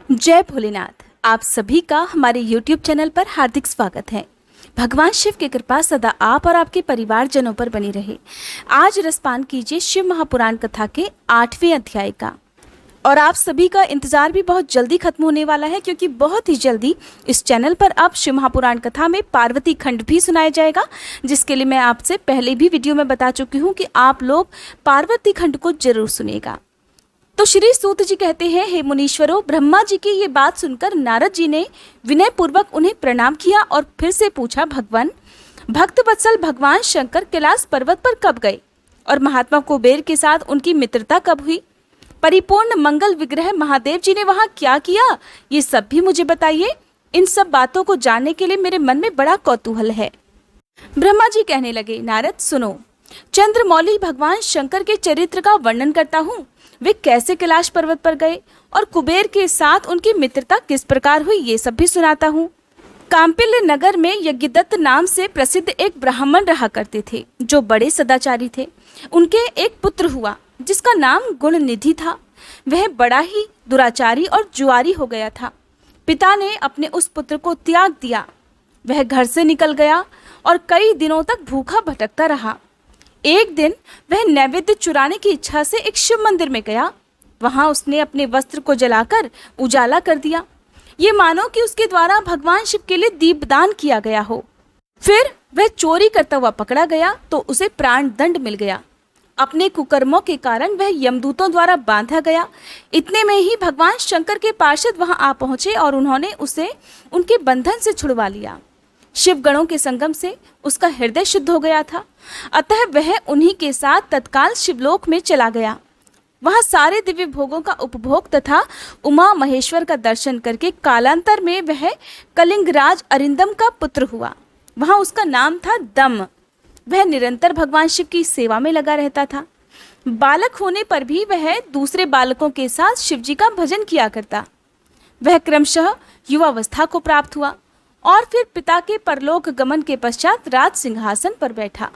जय भोलेनाथ। आप सभी का हमारे YouTube चैनल पर हार्दिक स्वागत है। भगवान शिव की कृपा सदा आप और आपके परिवारजनों पर बनी रहे। आज रसपान कीजिए शिव महापुराण कथा के 8वें अध्याय का। और आप सभी का इंतजार भी बहुत जल्दी खत्म होने वाला है, क्योंकि बहुत ही जल्दी इस चैनल पर अब शिव महापुराण कथा में पार्वती खंड भी सुनाया जाएगा, जिसके लिए मैं आपसे पहले भी वीडियो में बता चुकी हूँ कि आप लोग पार्वती खंड को जरूर सुनेगा। तो श्री सूत जी कहते हैं, हे मुनीश्वरों, ब्रह्मा जी की ये बात सुनकर नारद जी ने विनय पूर्वक उन्हें प्रणाम किया और फिर से पूछा, भगवान भक्त वत्सल भगवान शंकर कैलाश पर्वत पर कब गए और महात्मा कुबेर के साथ उनकी मित्रता कब हुई? परिपूर्ण मंगल विग्रह महादेव जी ने वहां क्या किया, ये सब भी मुझे बताइए। इन सब बातों को जानने के लिए मेरे मन में बड़ा कौतूहल है। ब्रह्मा जी कहने लगे, नारद सुनो, चंद्रमौली भगवान शंकर के चरित्र का वर्णन करता हूँ। वे कैसे कैलाश पर्वत पर गए और कुबेर के साथ उनकी मित्रता किस प्रकार हुई, ये सब भी सुनाता हूँ। काम्पिल्य नगर में यज्ञदत्त नाम से प्रसिद्ध एक ब्राह्मण रहा करते थे, जो बड़े सदाचारी थे। उनके एक पुत्र हुआ जिसका नाम गुणनिधि था। वह बड़ा ही दुराचारी और जुआरी हो गया था। पिता ने अपने उस पुत्र को त्याग दिया। वह घर से निकल गया और कई दिनों तक भूखा भटकता रहा। एक दिन वह नैवेद्य चुराने की इच्छा से एक शिव मंदिर में गया। वहां उसने अपने वस्त्र को जलाकर उजाला कर दिया, ये मानो कि उसके द्वारा भगवान शिव के लिए दीपदान किया गया हो। फिर वह चोरी करता हुआ पकड़ा गया तो उसे प्राण दंड मिल गया। अपने कुकर्मों के कारण वह यमदूतों द्वारा बांधा गया। इतने में ही भगवान शंकर के पार्षद वहां आ पहुंचे और उन्होंने उसे उनके बंधन से छुड़वा लिया। शिव गणों के संगम से उसका हृदय शुद्ध हो गया था, अतः वह उन्हीं के साथ तत्काल शिवलोक में चला गया। वहां सारे दिव्य भोगों का उपभोग तथा उमा महेश्वर का दर्शन करके कालांतर में वह कलिंगराज अरिंदम का पुत्र हुआ। वहां उसका नाम था दम। वह निरंतर भगवान शिव की सेवा में लगा रहता था। बालक होने पर भी वह दूसरे बालकों के साथ शिव जी का भजन किया करता। वह क्रमशः युवावस्था को प्राप्त हुआ और फिर पिता के परलोक गमन के पश्चात राज सिंहासन पर बैठा।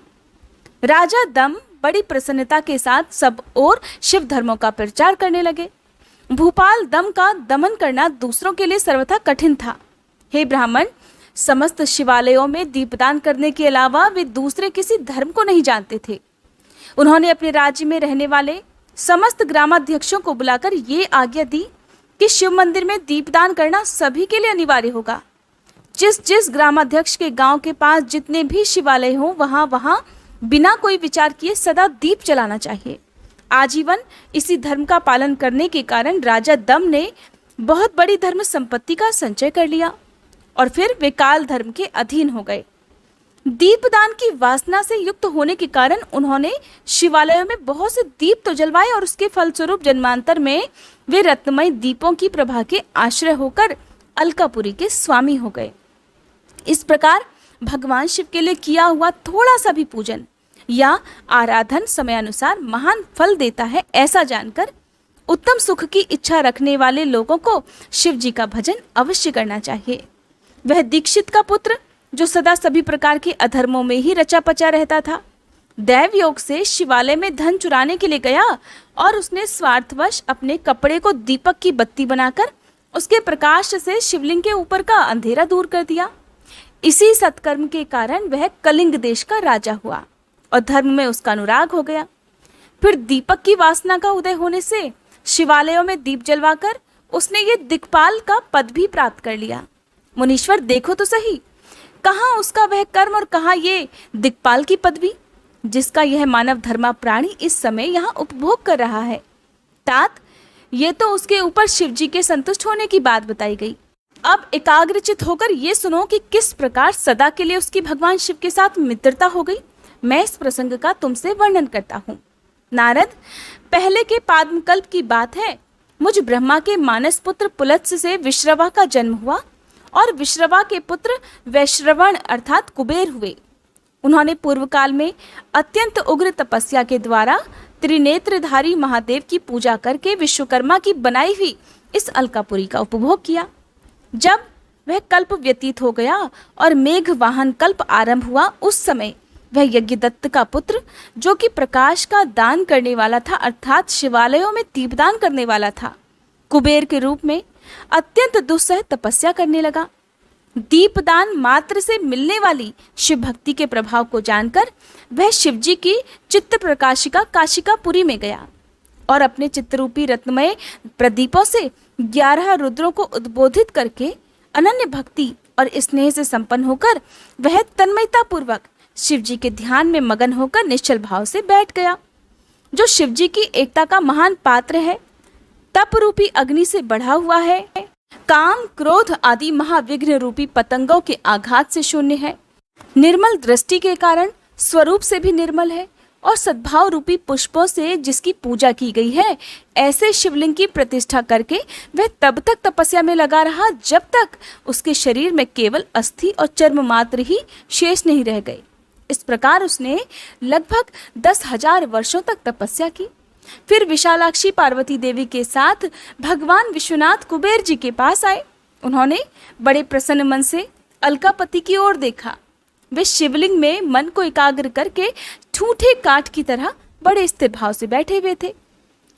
राजा दम बड़ी प्रसन्नता के साथ सब और शिव धर्मों का प्रचार करने लगे। भूपाल दम का दमन करना दूसरों के लिए सर्वथा कठिन था। हे ब्राह्मण, समस्त शिवालयों में दीपदान करने के अलावा वे दूसरे किसी धर्म को नहीं जानते थे। उन्होंने अपने राज्य में रहने वाले समस्त ग्रामाध्यक्षों को बुलाकर ये आज्ञा दी कि शिव मंदिर में दीपदान करना सभी के लिए अनिवार्य होगा। जिस जिस ग्रामाध्यक्ष के गांव के पास जितने भी शिवालय हों, वहां बिना कोई विचार किए सदा दीप जलाना चाहिए। आजीवन इसी धर्म का पालन करने के कारण राजा दम ने बहुत बड़ी धर्म संपत्ति का संचय कर लिया और फिर वे काल धर्म के अधीन हो गए। दीपदान की वासना से युक्त होने के कारण उन्होंने शिवालयों में बहुत से दीप तो जलवाए और उसके फलस्वरूप जन्मांतर में वे रत्नमय दीपों की प्रभा के आश्रय होकर अलकापुरी के स्वामी हो गए। इस प्रकार भगवान शिव के लिए किया हुआ थोड़ा सा भी पूजन या आराधन समयानुसार महान फल देता है, ऐसा जानकर उत्तम सुख की इच्छा रखने वाले लोगों को शिव जी का भजन अवश्य करना चाहिए। वह दीक्षित का पुत्र, जो सदा सभी प्रकार के अधर्मों में ही रचा पचा रहता था, दैव योग से शिवालय में धन चुराने के लिए गया और उसने स्वार्थवश अपने कपड़े को दीपक की बत्ती बनाकर उसके प्रकाश से शिवलिंग के ऊपर का अंधेरा दूर कर दिया। इसी सत्कर्म के कारण वह कलिंग देश का राजा हुआ और धर्म में उसका अनुराग हो गया। फिर दीपक की वासना का उदय होने से शिवालयों में दीप जलवाकर उसने ये दिक्पाल का पद भी प्राप्त कर लिया। मुनीश्वर देखो तो सही, कहाँ उसका वह कर्म और कहाँ ये दिक्पाल की पदवी, जिसका यह मानव धर्मा प्राणी इस समय यहाँ उपभोग कर रहा है। तात, ये तो उसके ऊपर शिव जी के संतुष्ट होने की बात बताई गई। अब एकाग्रचित होकर ये सुनो कि किस प्रकार सदा के लिए उसकी भगवान शिव के साथ मित्रता हो गई। मैं इस प्रसंग का तुमसे वर्णन करता हूँ। नारद, पहले के पाद्मकल्प की बात है। मुझ ब्रह्मा के मानस पुत्र पुलत्स से विश्रवा का जन्म हुआ और विश्रवा के पुत्र वैश्रवण अर्थात कुबेर हुए। उन्होंने पूर्व काल में अत्यंत उग्र तपस्या के द्वारा त्रिनेत्रधारी महादेव की पूजा करके विश्वकर्मा की बनाई हुई इस अलकापुरी का उपभोग किया। जब वह कल्प व्यतीत हो गया और मेघ वाहन कल्प आरंभ हुआ, उस समय वह यज्ञदत्त का पुत्र, जो कि प्रकाश का दान करने वाला था अर्थात शिवालयों में दीपदान करने वाला था, कुबेर के रूप में अत्यंत दुस्सह तपस्या करने लगा। दीपदान मात्र से मिलने वाली शिव भक्ति के प्रभाव को जानकर वह शिवजी की चित्त प्रकाशिका काशिकापुरी में गया और अपने चित्तरूपी रत्नमय प्रदीपों से 11 रुद्रों को उद्बोधित करके अनन्य भक्ति और स्नेह से संपन्न होकर वह तन्मयता पूर्वक शिवजी के ध्यान में मगन होकर निश्चल भाव से बैठ गया। जो शिवजी की एकता का महान पात्र है, तप रूपी अग्नि से बढ़ा हुआ है, काम क्रोध आदि महाविघ्न रूपी पतंगों के आघात से शून्य है, निर्मल दृष्टि के कारण स्वरूप से भी निर्मल है और सद्भाव रूपी पुष्पों से जिसकी पूजा की गई है, ऐसे शिवलिंग की प्रतिष्ठा करके वह तब तक तपस्या में लगा रहा जब तक उसके शरीर में केवल अस्थि और चर्म मात्र ही शेष नहीं रह गए। इस प्रकार उसने लगभग 10,000 वर्षों तक तपस्या की। फिर विशालाक्षी पार्वती देवी के साथ भगवान विश्वनाथ कुबेर जी के पास आए। उन्होंने बड़े प्रसन्न मन से अलकापति की ओर देखा। वे शिवलिंग में मन को एकाग्र करके ठूठे काठ की तरह बड़े स्थिर भाव से बैठे हुए थे।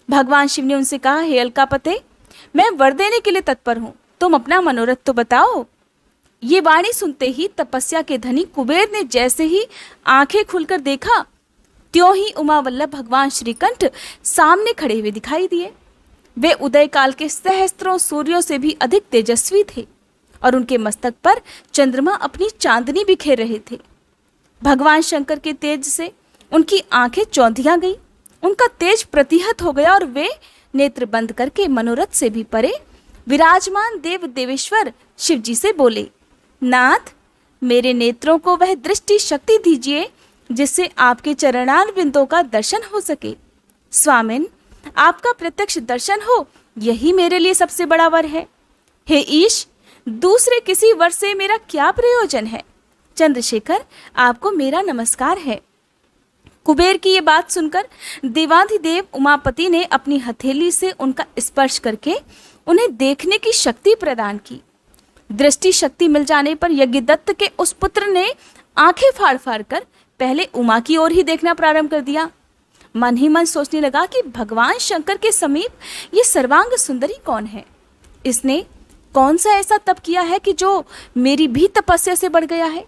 भगवान शिव ने उनसे कहा, हे अलकापते, मैं वर देने के लिए तत्पर हूँ, तुम अपना मनोरथ तो बताओ। ये वाणी सुनते ही तपस्या के धनी कुबेर ने जैसे ही आंखें खुलकर देखा, त्यों ही उमावल्लभ भगवान श्रीकंठ सामने खड़े हुए दिखाई दिए। वे उदय काल के सहस्त्रों सूर्यों से भी अधिक तेजस्वी थे और उनके मस्तक पर चंद्रमा अपनी चांदनी बिखेर रहे थे। भगवान शंकर के तेज से उनकी आंखें चौंधिया गई, उनका तेज प्रतिहत हो गया और वे नेत्र बंद करके मनोरथ से भी परे विराजमान देव देवेश्वर शिवजी से बोले, नाथ, मेरे नेत्रों को वह दृष्टि शक्ति दीजिए जिससे आपके चरणार बिंदों का दर्शन हो सके। स्वामिन, आपका प्रत्यक्ष दर्शन हो, यही मेरे लिए सबसे बड़ा वर है। हे ईश, दूसरे किसी वर से मेरा क्या प्रयोजन है। चंद्रशेखर, आपको मेरा नमस्कार है। कुबेर की ये बात सुनकर देवाधिदेव उमापति ने अपनी हथेली से उनका स्पर्श करके उन्हें देखने की शक्ति प्रदान की। दृष्टि शक्ति मिल जाने पर यज्ञदत्त के उस पुत्र ने आंखें फाड़ फाड़ कर पहले उमा की ओर ही देखना प्रारंभ कर दिया। मन ही मन सोचने लगा कि भगवान शंकर के समीप ये सर्वांग सुंदरी कौन है। इसने कौन सा ऐसा तप किया है कि जो मेरी भी तपस्या से बढ़ गया है।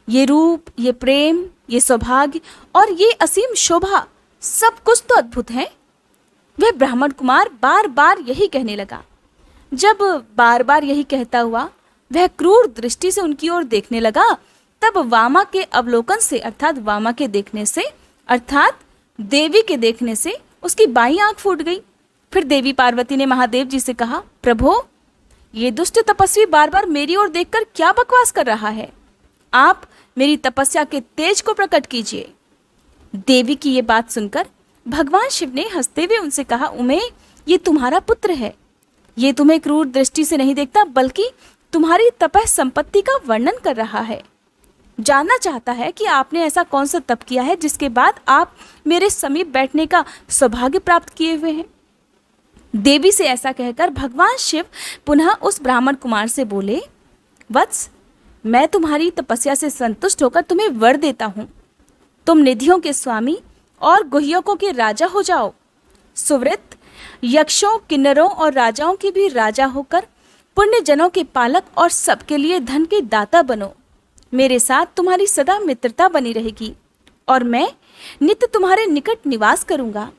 ये रूप, ये प्रेम, ये सौभाग्य और ये असीम शोभा, सब कुछ तो अद्भुत है। वह ब्राह्मण कुमार बार बार यही कहने लगा। जब बार बार यही कहता हुआ वह क्रूर दृष्टि से उनकी ओर देखने लगा, तब वामा के अवलोकन से अर्थात वामा के देखने से अर्थात देवी के देखने से उसकी बाईं आंख फूट गई। फिर देवी पार्वती ने महादेव जी से कहा, प्रभो, ये दुष्ट तपस्वी बार बार मेरी ओर देखकर क्या बकवास कर रहा है। आप मेरी तपस्या के तेज को प्रकट कीजिए। देवी की ये बात सुनकर भगवान शिव ने हंसते हुए उनसे कहा, उमे, ये तुम्हारा पुत्र है। ये तुम्हें क्रूर दृष्टि से नहीं देखता, बल्कि तुम्हारी तपह संपत्ति का वर्णन कर रहा है। जानना चाहता है कि आपने ऐसा कौन सा तप किया है जिसके बाद आप मेरे समीप बैठने का सौभाग्य प्राप्त किए हुए हैं। देवी से ऐसा कहकर भगवान शिव पुनः उस ब्राह्मण कुमार से बोले, वत्स, मैं तुम्हारी तपस्या से संतुष्ट होकर तुम्हें वर देता हूँ। तुम निधियों के स्वामी और गुह्यकों के राजा हो जाओ। सुवृत, यक्षों, किन्नरों और राजाओं के भी राजा होकर पुण्य जनों के पालक और सबके लिए धन के दाता बनो। मेरे साथ तुम्हारी सदा मित्रता बनी रहेगी और मैं नित्य तुम्हारे निकट निवास करूंगा।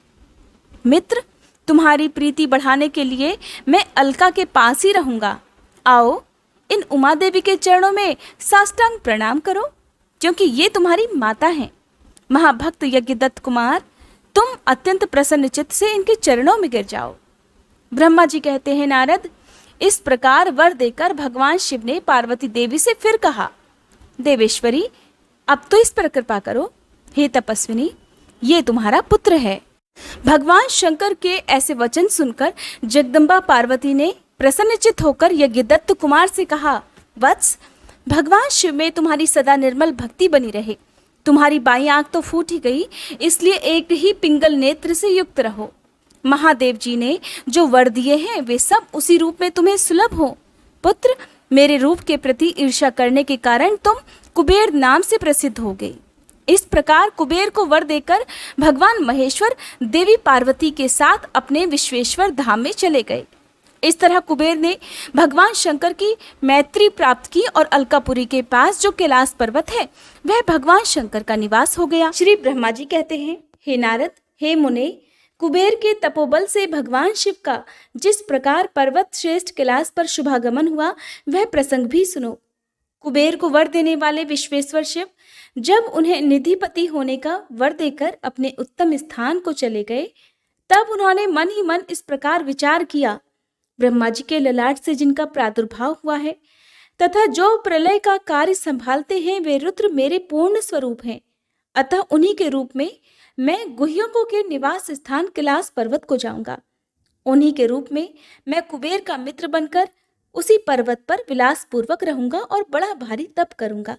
मित्र, तुम्हारी प्रीति बढ़ाने के लिए मैं अलका के पास ही रहूंगा। आओ, इन उमा देवी के चरणों में साष्टांग प्रणाम करो, क्योंकि ये तुम्हारी माता हैं। महाभक्त यज्ञदत्त कुमार, तुम अत्यंत प्रसन्न चित्त से इनके चरणों में गिर जाओ। ब्रह्मा जी कहते हैं, नारद, इस प्रकार वर देकर भगवान शिव ने पार्वती देवी से फिर कहा, देवेश्वरी, अब तो इस पर कृपा करो। हे तपस्विनी, ये तुम्हारा पुत्र है। भगवान शंकर के ऐसे वचन सुनकर जगदम्बा पार्वती ने प्रसन्नचित होकर यज्ञदत्त कुमार से कहा, वत्स, भगवान शिव में तुम्हारी सदा निर्मल भक्ति बनी रहे। तुम्हारी बाईं आंख तो फूट ही गई, इसलिए एक ही पिंगल नेत्र से युक्त रहो। महादेव जी ने जो वर दिए हैं वे सब उसी रूप में तुम्हें सुलभ हो। पुत्र, मेरे रूप के प्रति ईर्ष्या करने के कारण तुम कुबेर नाम से प्रसिद्ध हो गए। इस प्रकार कुबेर को वर देकर भगवान महेश्वर देवी पार्वती के साथ अपने विश्वेश्वर धाम में चले गए। इस तरह कुबेर ने भगवान शंकर की मैत्री प्राप्त की और अलकापुरी के पास जो कैलाश पर्वत है वह भगवान शंकर का निवास हो गया। श्री ब्रह्मा जी कहते हैं, हे नारद, हे मुने, कुबेर के तपोबल से भगवान शिव का जिस प्रकार पर्वत श्रेष्ठ कैलाश पर शुभागमन हुआ वह प्रसंग भी सुनो। कुबेर को वर देने वाले विश्वेश्वर शिव जब उन्हें निधिपति होने का वर देकर अपने उत्तम स्थान को चले गए, तब उन्होंने मन ही मन इस प्रकार विचार किया, ब्रह्मा जी के ललाट से जिनका प्रादुर्भाव हुआ है तथा जो प्रलय का कार्य संभालते हैं वे रुद्र मेरे पूर्ण स्वरूप हैं, अतः उन्हीं के रूप में मैं गुह्यकों के निवास स्थान कैलाश पर्वत को जाऊंगा। उन्हीं के रूप में मैं कुबेर का मित्र बनकर उसी पर्वत पर विलास पूर्वक रहूंगा और बड़ा भारी तप करूंगा।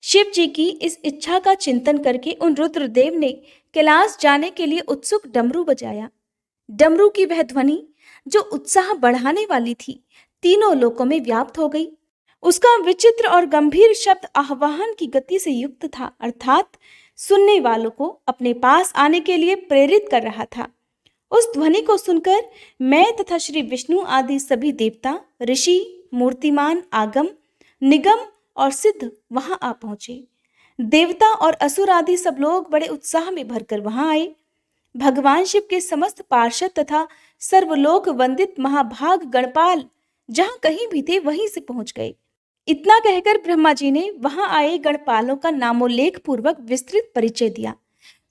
शिव जी की इस इच्छा का चिंतन करके उन रुद्रदेव ने कैलाश जाने के लिए उत्सुक डमरू बजाया। डमरू की वह ध्वनि जो उत्साह बढ़ाने वाली थी तीनों लोकों में व्याप्त हो गई। उसका विचित्र और गंभीर शब्द आह्वान की गति से युक्त था, अर्थात सुनने वालों को अपने पास आने के लिए प्रेरित कर रहा था। उस ध्वनि को सुनकर मैं तथा श्री विष्णु आदि सभी देवता, ऋषि, मूर्तिमान, आगम, निगम और सिद्ध वहां आ पहुंचे। देवता और असुर आदि सब लोग बड़े उत्साह में भरकर वहां आए। भगवान शिव के समस्त पार्षद तथा सर्वलोक वंदित महाभाग गणपाल जहां कहीं भी थे वहीं से पहुंच गए। इतना कहकर ब्रह्मा जी ने वहां आए गणपालों का नामोल्लेख पूर्वक विस्तृत परिचय दिया।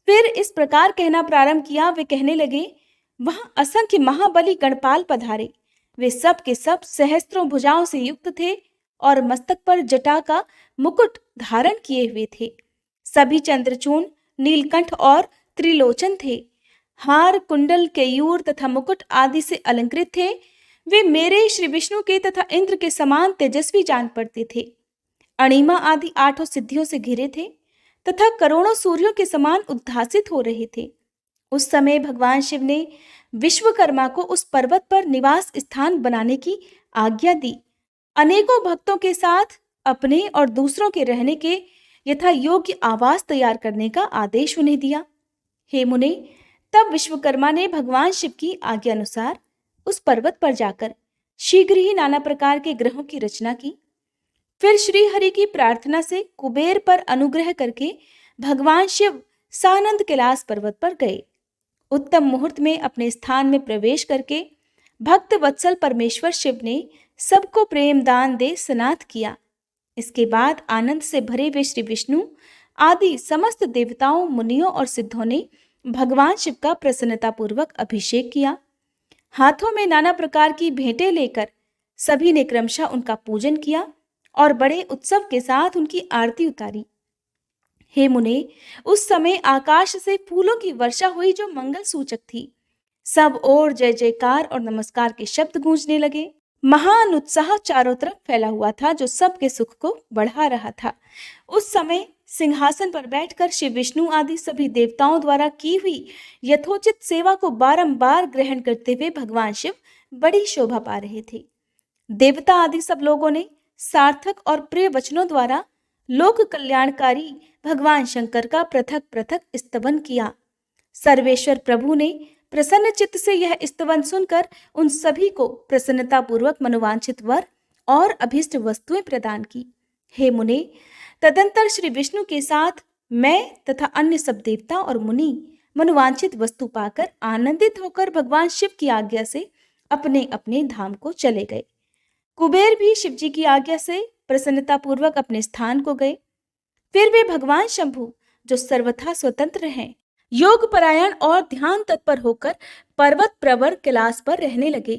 फिर इस प्रकार कहना प्रारंभ किया। वे कहने लगे, वहां असंख्य महाबली गणपाल पधारे। वे सब के सब सहस्त्रों भुजाओं से युक्त थे और मस्तक पर जटा का मुकुट धारण किए हुए थे। सभी चंद्रचूर्ण, नीलकंठ और त्रिलोचन थे। हार, कुंडल, केयूर तथा मुकुट आदि से अलंकृत थे। वे मेरे श्री विष्णु के तथा इंद्र के समान तेजस्वी जान पड़ते थे। अणिमा आदि 8 सिद्धियों से घिरे थे तथा करोड़ों सूर्यों के समान उद्भासित हो रहे थे। उस समय भगवान शिव ने विश्वकर्मा को उस पर्वत पर निवास स्थान बनाने की आज्ञा दी। अनेकों भक्तों के साथ अपने और दूसरों के रहने के यथा योग्य आवास तैयार करने का आदेश उन्हें दिया। हे मुने, तब विश्वकर्मा ने भगवान शिव की आज्ञा अनुसार उस पर्वत पर जाकर शीघ्र ही नाना प्रकार के ग्रहों की रचना की। फिर श्री हरि की प्रार्थना से कुबेर पर अनुग्रह करके भगवान शिव सानंद कैलाश पर्वत पर गए। उत्तम मुहूर्त में अपने स्थान में प्रवेश करके भक्त वत्सल परमेश्वर शिव ने सबको प्रेम दान दे स्नात किया। इसके बाद आनंद से भरे हुए श्री विष्णु आदि समस्त देवताओं, मुनियों और सिद्धों ने भगवान शिव का प्रसन्नतापूर्वक अभिषेक किया। हाथों में नाना प्रकार की भेंटें लेकर सभी ने क्रमशः उनका पूजन किया और बड़े उत्सव के साथ उनकी आरती उतारी। हे मुने, उस समय आकाश से फूलों की वर्षा हुई जो मंगल सूचक थी। सब ओर जय जयकार और नमस्कार के शब्द गूंजने लगे। महान उत्साह चारों तरफ फैला हुआ था जो सबके सुख को बढ़ा रहा था। उस समय सिंहासन पर बैठकर श्री विष्णु आदि सभी देवताओं द्वारा की हुई यथोचित सेवा को बारंबार ग्रहण करते हुए भगवान शिव बड़ी शोभा पा रहे थे। देवता आदि सब लोगों ने सार्थक और प्रिय वचनों द्वारा लोक कल्याणकारी भगवान शंकर का पृथक पृथक स्तवन किया। सर्वेश्वर प्रभु ने प्रसन्न चित्त से यह स्तवन सुनकर उन सभी को प्रसन्नतापूर्वक मनोवांछित वर और अभीष्ट वस्तुएं प्रदान की। हे मुने, तदंतर श्री विष्णु के साथ मैं तथा अन्य सब देवता और मुनि मनोवांछित वस्तु पाकर आनंदित होकर भगवान शिव की आज्ञा से अपने अपने धाम को चले गए। कुबेर भी शिव जी की आज्ञा से प्रसन्नतापूर्वक अपने स्थान को गए। फिर वे भगवान शंभु, जो सर्वथा स्वतंत्र हैं, योग परायण और ध्यान तत्पर होकर पर्वत प्रवर कैलाश पर रहने लगे।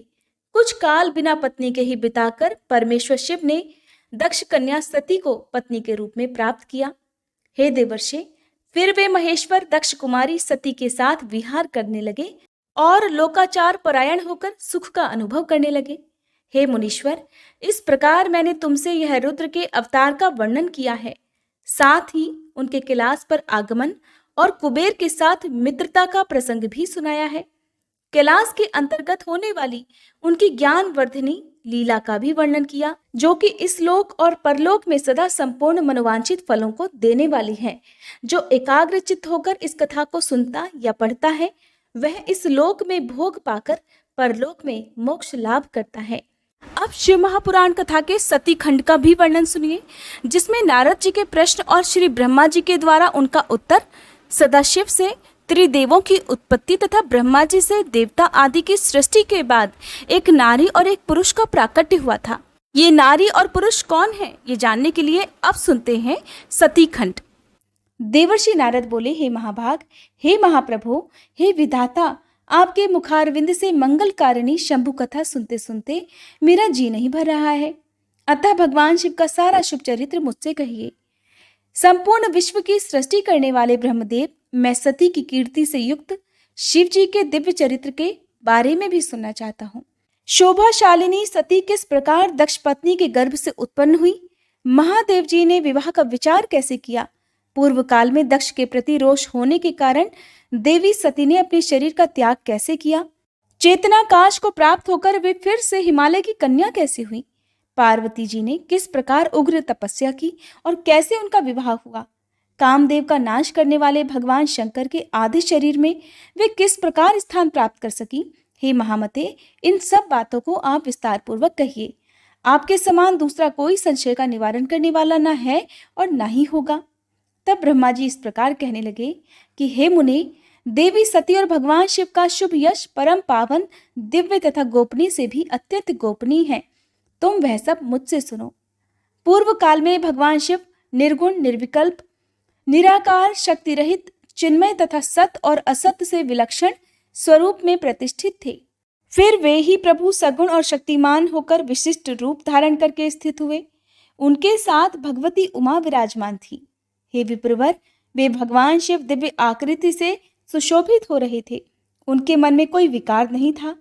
कुछ काल बिना पत्नी के ही बिताकर परमेश्वर शिव ने दक्ष कन्या सती को पत्नी के रूप में प्राप्त किया। हे देवर्षि, फिर वे महेश्वर दक्ष कुमारी सती के साथ विहार करने लगे और लोकाचार परायण होकर सुख का अनुभव करने लगे। हे मुनीश्वर, इस प्रकार मैंने तुमसे यह रुद्र के अवतार का वर्णन किया है, साथ ही उनके कैलाश पर आगमन और कुबेर के साथ मित्रता का प्रसंग भी सुनाया है। कैलाश के अंतर्गत होने वाली उनकी ज्ञान वर्धिनी लीला का भी वर्णन किया, जो कि इस लोक और परलोक में सदा संपूर्ण मनोवांछित फलों को देने वाली है। जो एकाग्र चित्त होकर इस कथा को सुनता या पढ़ता है, वह इस लोक में भोग पाकर परलोक में मोक्ष लाभ करता है। अब शिव महापुराण कथा के सती खंड का भी वर्णन सुनिए, जिसमें नारद जी के प्रश्न और श्री ब्रह्मा जी के द्वारा उनका उत्तर, सदाशिव से त्रिदेवों की उत्पत्ति तथा ब्रह्मा जी से देवता आदि की सृष्टि के बाद एक नारी और एक पुरुष का प्राकट्य हुआ था। ये नारी और पुरुष कौन है, ये जानने के लिए अब सुनते हैं सती खंड। देवर्षि नारद बोले, हे महाभाग, हे महाप्रभु, हे विधाता, आपके मुखारविंद से मंगलकारिणी शंभु कथा सुनते सुनते मेरा जी नहीं भर रहा है। अतः भगवान शिव का सारा शुभ चरित्र मुझसे कहिए। संपूर्ण विश्व की सृष्टि करने वाले ब्रह्मदेव, मैं सती की कीर्ति से युक्त शिव जी के दिव्य चरित्र के बारे में भी सुनना चाहता हूँ। शोभाशालिनी सती किस प्रकार दक्ष पत्नी के गर्भ से उत्पन्न हुई, महादेव जी ने विवाह का विचार कैसे किया, पूर्व काल में दक्ष के प्रति रोष होने के कारण देवी सती ने अपने शरीर का त्याग कैसे किया, चेतनाकाश को प्राप्त होकर वे फिर से हिमालय की कन्या कैसे हुई, पार्वती जी ने किस प्रकार उग्र तपस्या की और कैसे उनका विवाह हुआ, कामदेव का नाश करने वाले भगवान शंकर के आदि शरीर में वे किस प्रकार स्थान प्राप्त कर सकी। हे महामते, इन सब बातों को आप विस्तार पूर्वक कहिए। आपके समान दूसरा कोई संशय का निवारण करने वाला न है और न ही होगा। तब ब्रह्मा जी इस प्रकार कहने लगे कि हे मुने, देवी सती और भगवान शिव का शुभ यश परम पावन, दिव्य तथा गोपनीय से भी अत्यंत गोपनीय है। तुम वह सब मुझसे सुनो। पूर्व काल में भगवान शिव निर्गुण, निर्विकल्प, निराकार, शक्ति रहित, चिन्मय तथा सत और असत से विलक्षण स्वरूप में प्रतिष्ठित थे। फिर वे ही प्रभु सगुण और शक्तिमान होकर विशिष्ट रूप धारण करके स्थित हुए। उनके साथ भगवती उमा विराजमान थी। हे विप्रवर, वे भगवान शिव दिव्य आकृति से सुशोभित हो रहे थे। उनके मन में कोई विकार नहीं था।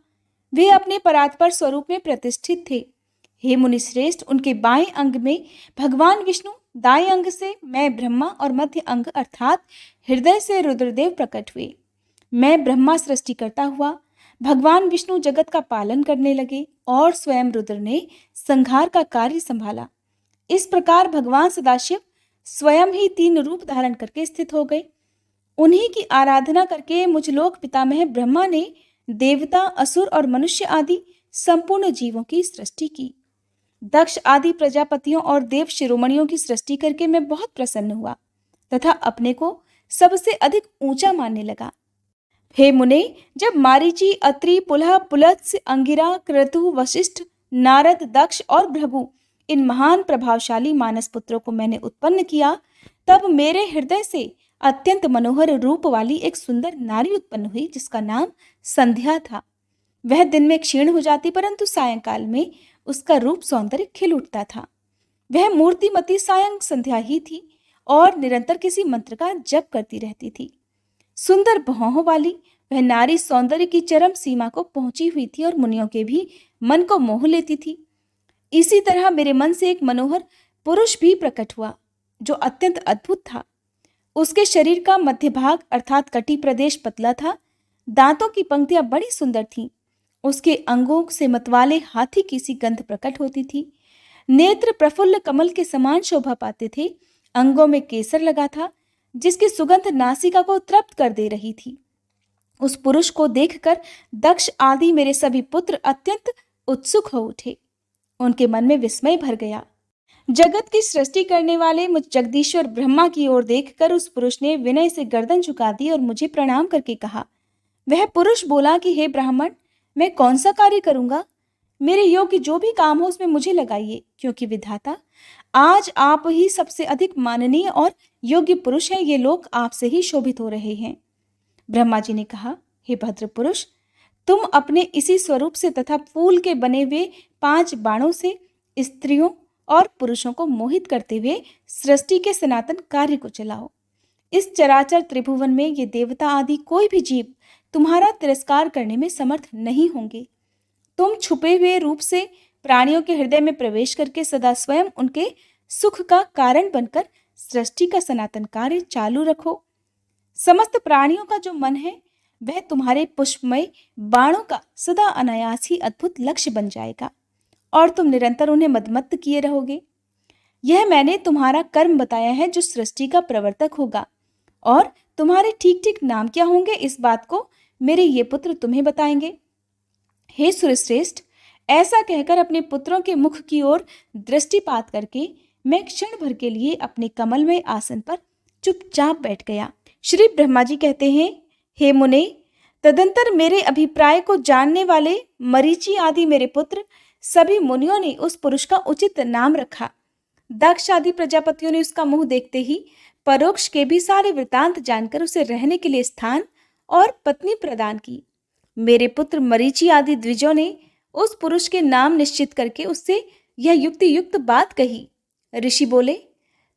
वे अपने परात्पर स्वरूप में प्रतिष्ठित थे। हे मुनिश्रेष्ठ, उनके बाएं अंग में भगवान विष्णु, दाएं अंग से मैं ब्रह्मा और मध्य अंग अर्थात हृदय से रुद्रदेव प्रकट हुए। मैं ब्रह्मा सृष्टि करता हुआ, भगवान विष्णु जगत का पालन करने लगे और स्वयं रुद्र ने संहार का कार्य संभाला। इस प्रकार भगवान सदाशिव स्वयं ही 3 रूप धारण करके स्थित हो गए। उन्हीं की आराधना करके मुझ लोक पितामह ब्रह्मा ने देवता, असुर और मनुष्य आदि संपूर्ण जीवों की सृष्टि की। दक्ष आदि प्रजापतियों और देव शिरोमणियों की सृष्टि करके मैं बहुत प्रसन्न हुआ तथा अपने को सबसे अधिक ऊंचा मानने लगा। हे मुने, जब मारीची, अत्रि, पुलह, पुलत्स्य, अंगिरा, क्रतु, वशिष्ठ, नारद, दक्ष और भृगु, इन महान प्रभावशाली मानस पुत्रों को मैंने उत्पन्न किया, तब मेरे हृदय से अत्यंत मनोहर रूप वाली एक सुंदर नारी उत्पन्न हुई, जिसका नाम संध्या था। वह दिन में क्षीण हो जाती, परंतु सायंकाल में उसका रूप सौंदर्य खिल उठता था। वह मूर्तिमती सायं संध्या ही थी और निरंतर किसी मंत्र का जप करती रहती थी। सुंदर भौहों वाली वह नारी सौंदर्य की चरम सीमा को पहुंची हुई थी और मुनियों के भी मन को मोह लेती थी। इसी तरह मेरे मन से एक मनोहर पुरुष भी प्रकट हुआ, जो अत्यंत अद्भुत था। उसके शरीर का मध्य भाग अर्थात कटी प्रदेश पतला था। दांतों की पंक्तियां बड़ी सुंदर थीं। उसके अंगों से मतवाले हाथी की सी गंध प्रकट होती थी। नेत्र प्रफुल्ल कमल के समान शोभा पाते थे। अंगों में केसर लगा था, जिसकी सुगंध नासिका को तृप्त कर दे रही थी। उस पुरुष को देखकर दक्ष आदि मेरे सभी पुत्र अत्यंत उत्सुक हो उठे। उनके मन में विस्मय भर गया। जगत की सृष्टि करने वाले मुझ जगदीश्वर ब्रह्मा की ओर देखकर उस पुरुष ने विनय से गर्दन झुका दी और मुझे प्रणाम करके कहा। वह पुरुष बोला कि हे ब्राह्मण, मैं कौन सा कार्य करूंगा? मेरे योग्य जो भी काम हो उसमें मुझे लगाइए, क्योंकि विधाता आज आप ही सबसे अधिक माननीय और योग्य पुरुष हैं। ये लोग आपसे ही शोभित हो रहे हैं। ब्रह्मा जी ने कहा, हे भद्र पुरुष, तुम अपने इसी स्वरूप से तथा फूल के बने हुए 5 बाणों से स्त्रियों और पुरुषों को मोहित करते हुए सृष्टि के सनातन कार्य को चलाओ। इस चराचर त्रिभुवन में ये देवता आदि कोई भी जीव तुम्हारा तिरस्कार करने में समर्थ नहीं होंगे। तुम छुपे हुए रूप से प्राणियों के हृदय में प्रवेश करके सदा स्वयं उनके सुख का कारण बनकर सृष्टि का सनातन कार्य चालू रखो। समस्त प्राणियों का जो मन है वह तुम्हारे पुष्पमय बाणों का सदा अनायास ही अद्भुत लक्ष्य बन जाएगा और तुम निरंतर उन्हें मदमत्त किए रहोगे। यह मैंने तुम्हारा कर्म बताया है जो सृष्टि का प्रवर्तक होगा, और तुम्हारे ठीक ठीक नाम क्या होंगे इस बात को मेरे ये पुत्र तुम्हें बताएंगे। हे सूर्यश्रेष्ठ, ऐसा कहकर अपने पुत्रों के मुख की ओर दृष्टिपात करके मैं क्षण भर के लिए अपने कमलमय आसन पर चुपचाप बैठ गया। श्री ब्रह्मा जी कहते हैं, हे मुने, तदंतर मेरे अभिप्राय को जानने वाले मरीचि आदि मेरे पुत्र सभी मुनियों ने उस पुरुष का उचित नाम रखा। दक्ष आदि प्रजापतियों ने उसका मुंह देखते ही परोक्ष के भी सारे वृतांत जानकर उसे रहने के लिए स्थान और पत्नी प्रदान की। मेरे पुत्र मरीचि आदि द्विजों ने उस पुरुष के नाम निश्चित करके उससे यह युक्ति युक्त बात कही। ऋषि बोले,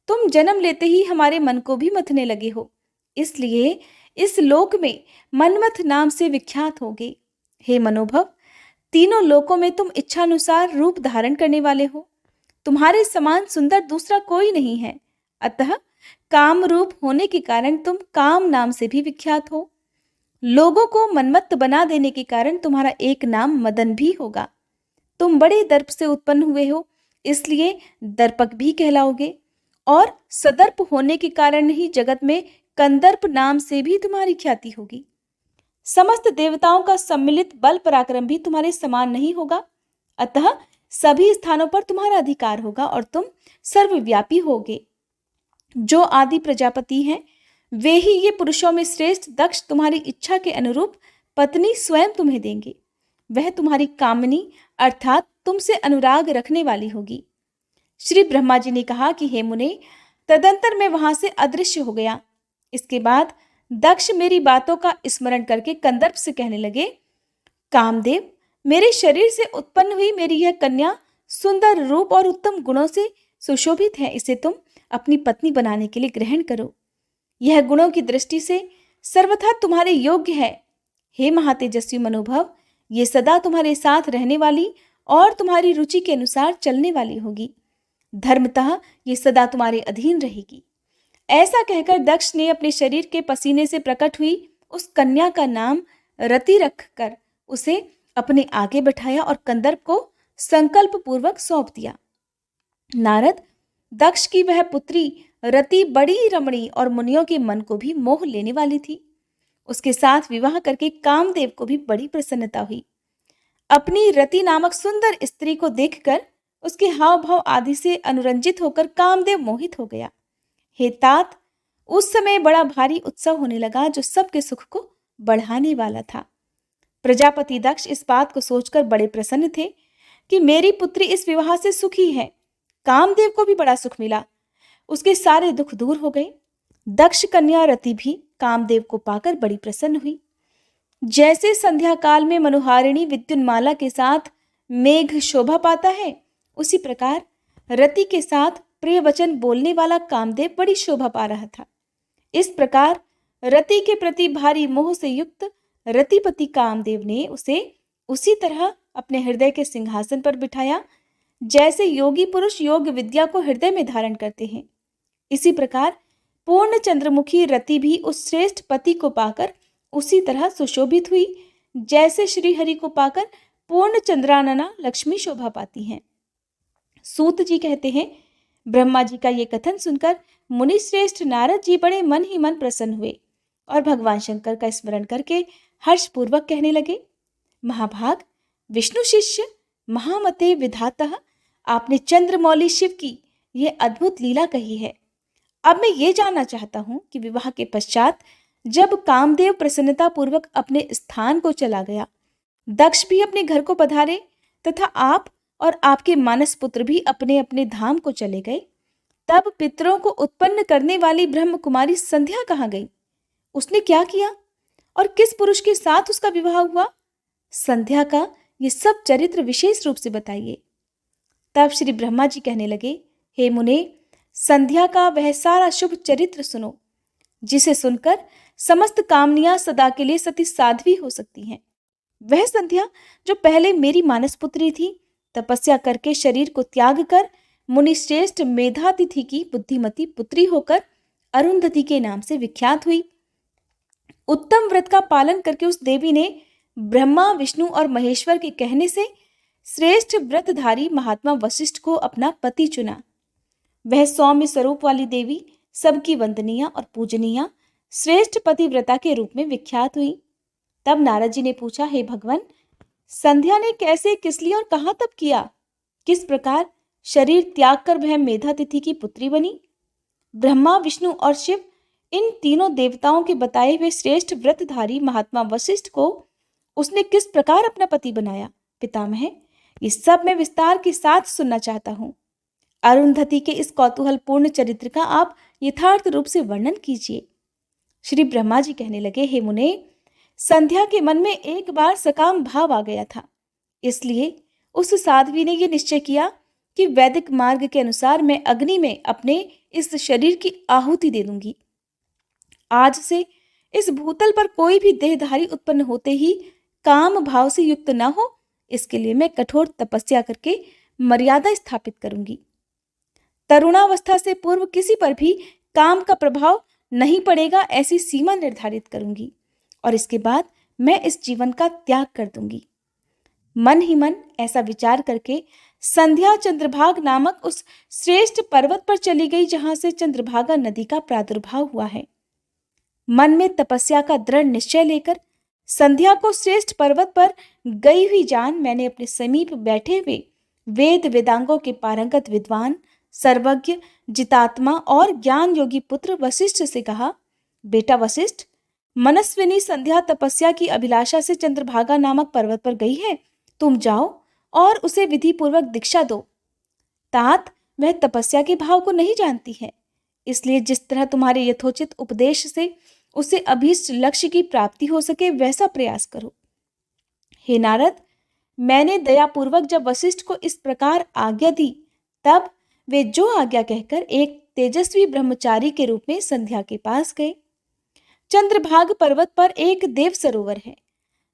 तुम जन्म लेते ही हमारे मन को भी मथने लगे हो, इसलिए इस लोक में मनमथ नाम से विख्यात होगे। हे मनोभव, तीनों लोकों में तुम इच्छानुसार रूप धारण करने वाले हो। तुम्हारे समान सुंदर दूसरा कोई नहीं है, अतः काम रूप होने के कारण तुम काम नाम से भी विख्यात हो। लोगों को मनमत्त बना देने के कारण तुम्हारा एक नाम मदन भी होगा। तुम बड़े दर्प से उत्पन्न हुए हो, इसलिए दर्पक भी कहलाओगे, और सदर्प होने के कारण ही जगत में कंदर्प नाम से भी तुम्हारी ख्याति होगी। समस्त देवताओं का सम्मिलित बल पराक्रम भी तुम्हारे समान नहीं होगा, अतः सभी स्थानों पर तुम्हारा अधिकार होगा और तुम सर्वव्यापी होगे। जो आदि प्रजापति हैं वे ही ये पुरुषों में श्रेष्ठ दक्ष तुम्हारी इच्छा के अनुरूप पत्नी स्वयं तुम्हें देंगे। वह तुम्हारी कामनी अर्थात तुमसे अनुराग रखने वाली होगी। श्री ब्रह्मा जी ने कहा कि हे मुने, तदंतर मैं वहां से अदृश्य हो गया। इसके बाद दक्ष मेरी बातों का स्मरण करके कंदर्प से कहने लगे, कामदेव, मेरे शरीर से उत्पन्न हुई मेरी यह कन्या सुंदर रूप और उत्तम गुणों से सुशोभित है। इसे तुम अपनी पत्नी बनाने के लिए ग्रहण करो। यह गुणों की दृष्टि से सर्वथा तुम्हारे योग्य है। हे महातेजस्वी मनोभव, ये सदा तुम्हारे साथ रहने वाली और तुम्हारी रुचि के अनुसार चलने वाली होगी। धर्मतः ये सदा तुम्हारे अधीन रहेगी। ऐसा कहकर दक्ष ने अपने शरीर के पसीने से प्रकट हुई उस कन्या का नाम रति रखकर उसे अपने आगे बैठाया और कंदर्प को संकल्प पूर्वक सौंप दिया। नारद, दक्ष की वह पुत्री रति बड़ी रमणी और मुनियों के मन को भी मोह लेने वाली थी। उसके साथ विवाह करके कामदेव को भी बड़ी प्रसन्नता हुई। अपनी रति नामक सुंदर स्त्री को देखकर उसके हाव भाव आदि से अनुरंजित होकर कामदेव मोहित हो गया। हे तात, उस समय बड़ा भारी उत्सव होने लगा जो सबके सुख को बढ़ाने वाला था। प्रजापति दक्ष इस बात को सोचकर बड़े प्रसन्न थे कि मेरी पुत्री इस विवाह से सुखी है। कामदेव को भी बड़ा सुख मिला, उसके सारे दुख दूर हो गए। दक्ष कन्या रति भी कामदेव को पाकर बड़ी प्रसन्न हुई। जैसे संध्या काल में मनोहारिणी विद्युन्माला के साथ मेघ शोभा पाता है, उसी प्रकार रति के साथ प्रिय वचन बोलने वाला कामदेव बड़ी शोभा पा रहा था। इस प्रकार रति के प्रति भारी मोह से युक्त रतिपति कामदेव ने उसे उसी तरह अपने हृदय के सिंहासन पर बिठाया जैसे योगी पुरुष योग विद्या को हृदय में धारण करते हैं। इसी प्रकार पूर्ण चंद्रमुखी रति भी उस श्रेष्ठ पति को पाकर उसी तरह सुशोभित हुई जैसे श्री हरि को पाकर पूर्ण चंद्रानना लक्ष्मी शोभा पाती हैं। सूत जी कहते हैं, ब्रह्मा जी का ये कथन सुनकर मुनि श्रेष्ठ नारद जी बड़े मन ही मन प्रसन्न हुए और भगवान शंकर का स्मरण करके हर्षपूर्वक कहने लगे, महाभाग, विष्णु शिष्य महामते विधातः, आपने चंद्रमौली शिव की ये अद्भुत लीला कही है। अब मैं ये जानना चाहता हूँ कि विवाह के पश्चात जब कामदेव प्रसन्नता पूर्वक अपने स्थान को चला गया, दक्ष भी अपने घर को पधारे तथा आप और आपके मानस पुत्र भी अपने अपने धाम को चले गए, तब पितरों को उत्पन्न करने वाली ब्रह्म कुमारी संध्या कहाँ गई? उसने क्या किया और किस पुरुष के साथ उसका विवाह हुआ? संध्या का ये सब चरित्र विशेष रूप से बताइए। तब श्री ब्रह्मा जी कहने लगे, हे मुने, संध्या का वह सारा शुभ चरित्र सुनो जिसे सुनकर समस्त कामनियां सदा के लिए सती साध्वी हो सकती हैं। वह संध्या जो पहले मेरी मानस पुत्री थी, तपस्या करके शरीर को त्याग कर मुनि श्रेष्ठ मेधातिथि की बुद्धिमती पुत्री होकर अरुंधति के नाम से विख्यात हुई। उत्तम व्रत का पालन करके उस देवी ने ब्रह्मा विष्णु और महेश्वर के कहने से श्रेष्ठ व्रतधारी महात्मा वशिष्ठ को अपना पति चुना। वह सौम्य स्वरूप वाली देवी सबकी वंदनीय और पूजनीय श्रेष्ठ पतिव्रता के रूप में विख्यात हुई। तब नारद जी ने पूछा, हे भगवान, संध्या ने कैसे, किस लिए और कहाँ तप किया? किस प्रकार शरीर त्याग कर वह मेधातिथि की पुत्री बनी? ब्रह्मा, विष्णु और शिव, इन तीनों देवताओं के बताए हुए श्रेष्ठ व्रतधारी महात्मा वशिष्ठ को उसने किस प्रकार अपना पति बनाया? पितामह, ये सब मैं विस्तार के साथ सुनना चाहता हूँ। अरुंधति के इस कौतूहलपूर्ण चरित्र का आप यथार्थ रूप से वर्णन कीजिए। श्री ब्रह्मा जी कहने लगे, हे मुने, संध्या के मन में एक बार सकाम भाव आ गया था। इसलिए उस साध्वी ने यह निश्चय किया कि वैदिक मार्ग के अनुसार मैं अग्नि में अपने इस शरीर की आहुति दे दूंगी। आज से इस भूतल पर कोई भी देहधारी उत्पन्न होते ही काम भाव से युक्त न हो, इसके लिए मैं कठोर तपस्या करके मर्यादा स्थापित करूंगी। तरुणावस्था से पूर्व किसी पर भी काम का प्रभाव नहीं पड़ेगा, ऐसी सीमा निर्धारित करूंगी और इसके बाद मैं इस जीवन का त्याग कर दूंगी। मन ही मन ऐसा विचार करके संध्या चंद्रभाग नामक उस श्रेष्ठ पर्वत पर चली गई जहां से चंद्रभागा नदी का प्रादुर्भाव हुआ है। मन में तपस्या का दृढ़ निश्चय लेकर संध्या को श्रेष्ठ पर्वत पर गई हुई जान मैंने अपने समीप बैठे हुए वेद वेदांगों के पारंगत विद्वान, सर्वज्ञ, जितात्मा और ज्ञान योगी पुत्र वशिष्ठ से कहा, बेटा वशिष्ठ, मनस्विनी संध्या तपस्या की अभिलाषा से चंद्रभागा नामक पर्वत पर गई है। तुम जाओ और उसे विधि पूर्वक दीक्षा दो। तात वह तपस्या के भाव को नहीं जानती है, इसलिए जिस तरह तुम्हारे यथोचित उपदेश से उसे अभीष्ट लक्ष्य की प्राप्ति हो सके वैसा प्रयास करो। हे नारद, मैंने दयापूर्वक जब वशिष्ठ को इस प्रकार आज्ञा दी, तब वे जो आज्ञा कहकर एक तेजस्वी ब्रह्मचारी के रूप में संध्या के पास गए। चंद्रभाग पर्वत पर एक देव सरोवर है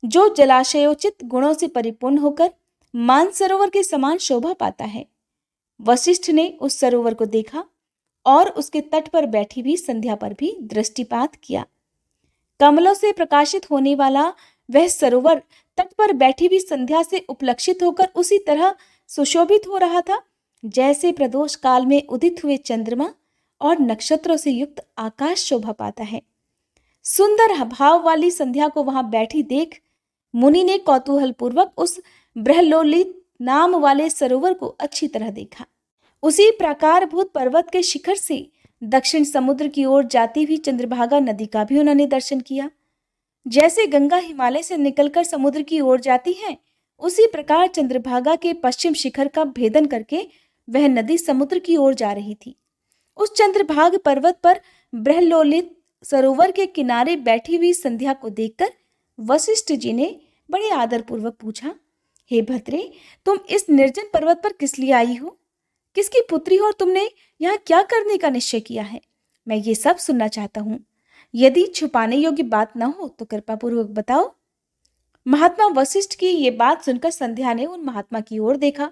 जो जलाशयोचित गुणों से परिपूर्ण होकर मानसरोवर के समान शोभा पाता है। वशिष्ठ ने उस सरोवर को देखा और उसके तट पर बैठी हुई संध्या पर भी दृष्टिपात किया। कमलों से प्रकाशित होने वाला वह सरोवर तट पर बैठी हुई संध्या से उपलक्षित होकर उसी तरह सुशोभित हो रहा था जैसे प्रदोष काल में उदित हुए चंद्रमा और नक्षत्रों से युक्त आकाश शोभा पाता है। सुंदर भाव वाली संध्या को वहां बैठी देख मुनि ने कौतूहलपूर्वक उस ब्रह्लोलित नाम वाले सरोवर को अच्छी तरह देखा। उसी प्राकारभूत पर्वत के शिखर से दक्षिण समुद्र की ओर जाती हुई चंद्रभागा नदी का भी उन्होंने दर्शन किया। जैसे गंगा हिमालय से निकलकर समुद्र की ओर जाती है, उसी प्रकार चंद्रभागा के पश्चिम शिखर का भेदन करके वह नदी समुद्र की ओर जा रही थी। उस चंद्रभाग पर्वत पर ब्रह्लोलित सरोवर के किनारे बैठी हुई संध्या को देखकर वशिष्ठ जी ने बड़े आदरपूर्वक पूछा, हे भद्रे, तुम इस निर्जन पर्वत पर किस लिए आई हो? किसकी पुत्री हो और तुमने यहाँ क्या करने का निश्चय किया है? मैं ये सब सुनना चाहता हूँ। यदि छुपाने योग्य बात न हो तो कृपा पूर्वक बताओ। महात्मा वशिष्ठ की ये बात सुनकर संध्या ने उन महात्मा की ओर देखा।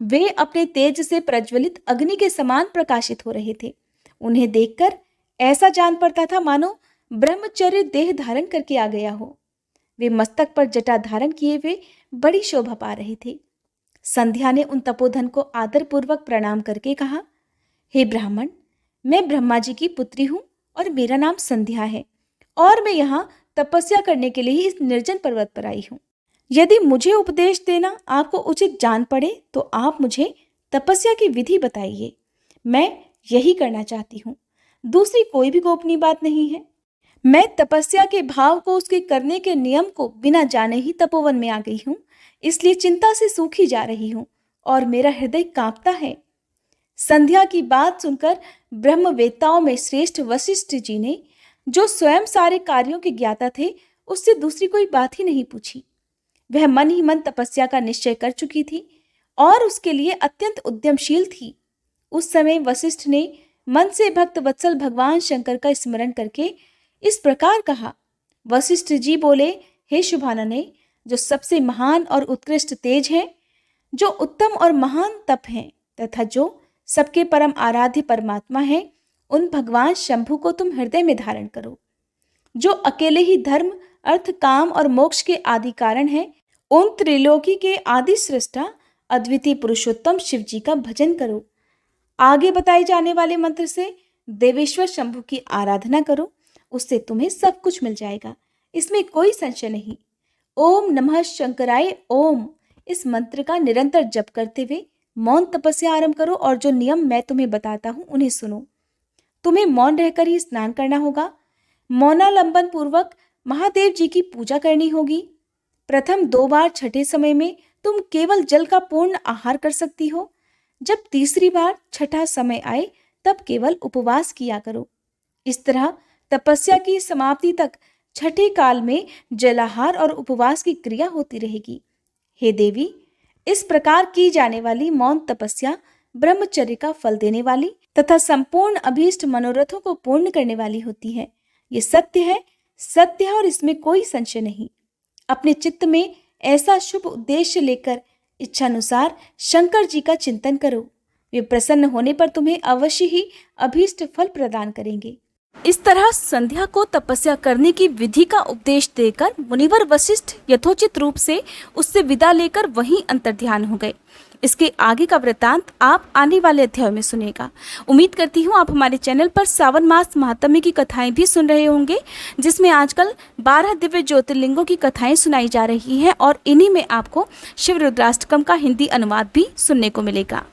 वे अपने तेज से प्रज्वलित अग्नि के समान प्रकाशित हो रहे थे। उन्हें देखकर ऐसा जान पड़ता था मानो ब्रह्मचर्य देह धारण करके आ गया हो। वे मस्तक पर जटा धारण किए हुए बड़ी शोभा पा रहे थे। संध्या ने उन तपोधन को आदरपूर्वक प्रणाम करके कहा, हे ब्राह्मण, मैं ब्रह्मा जी की पुत्री हूँ और मेरा नाम संध्या है और मैं यहाँ तपस्या करने के लिए ही इस निर्जन पर्वत पर आई हूँ। यदि मुझे उपदेश देना आपको उचित जान पड़े तो आप मुझे तपस्या की विधि बताइए। मैं यही करना चाहती हूँ, दूसरी कोई भी गोपनीय बात नहीं है। मैं तपस्या के भाव को, उसके करने के नियम को बिना जाने ही तपोवन में आ गई हूँ, इसलिए चिंता से सूखी जा रही हूँ और मेरा हृदय कांपता है। संध्या की बात सुनकर ब्रह्मवेत्ताओं में श्रेष्ठ वशिष्ठ जी ने, जो स्वयं सारे कार्यों के ज्ञाता थे, उससे दूसरी कोई बात ही नहीं पूछी। वह मन ही मन तपस्या का निश्चय कर चुकी थी और उसके लिए अत्यंत उद्यमशील थी। उस समय वशिष्ठ ने मन से भक्त वत्सल भगवान शंकर का स्मरण करके इस प्रकार कहा। वशिष्ठ जी बोले, हे शुभानने, जो सबसे महान और उत्कृष्ट तेज है, जो उत्तम और महान तप है तथा जो सबके परम आराध्य परमात्मा है, उन भगवान शंभु को तुम हृदय में धारण करो। जो अकेले ही धर्म, अर्थ, काम और मोक्ष के आदि कारण है, उन त्रिलोकी के आदि सृष्टा अद्वितीय पुरुषोत्तम शिव जी का भजन करो। आगे बताए जाने वाले मंत्र से देवेश्वर शंभु की आराधना करो, उससे तुम्हें सब कुछ मिल जाएगा, इसमें कोई संशय नहीं। ओम नमः शंकराय ओम इस मंत्र का निरंतर जप करते हुए मौन तपस्या आरंभ करो और जो नियम मैं तुम्हें बताता हूँ उन्हें सुनो। तुम्हें मौन रहकर ही स्नान करना होगा। मौनालंबन पूर्वक महादेव जी की पूजा करनी होगी। प्रथम 2 बार छठे समय में तुम केवल जल का पूर्ण आहार कर सकती हो। जब तीसरी बार छठा समय आए तब केवल उपवास किया करो। इस तरह तपस्या की समाप्ति तक छठे काल में जलाहार और उपवास की क्रिया होती रहेगी। हे देवी, इस प्रकार की जाने वाली मौन तपस्या ब्रह्मचर्य का फल देने वाली तथा संपूर्ण अभीष्ट मनोरथों को पूर्ण करने वाली होती है। ये सत्य है, सत्य है और इसमें कोई संशय नहीं। अपने चित्त में ऐसा शुभ उद्देश्य लेकर इच्छानुसार शंकर जी का चिंतन करो। वे प्रसन्न होने पर तुम्हें अवश्य ही अभीष्ट फल प्रदान करेंगे। इस तरह संध्या को तपस्या करने की विधि का उपदेश देकर मुनिवर वशिष्ठ यथोचित रूप से उससे विदा लेकर वहीं अंतर्ध्यान हो गए। इसके आगे का वृतांत आप आने वाले अध्याय में सुनेगा। उम्मीद करती हूँ आप हमारे चैनल पर सावन मास महात्म्य की कथाएं भी सुन रहे होंगे, जिसमें आजकल 12 दिव्य ज्योतिर्लिंगों की कथाएं सुनाई जा रही हैं और इन्हीं में आपको शिव रुद्राष्टकम का हिंदी अनुवाद भी सुनने को मिलेगा।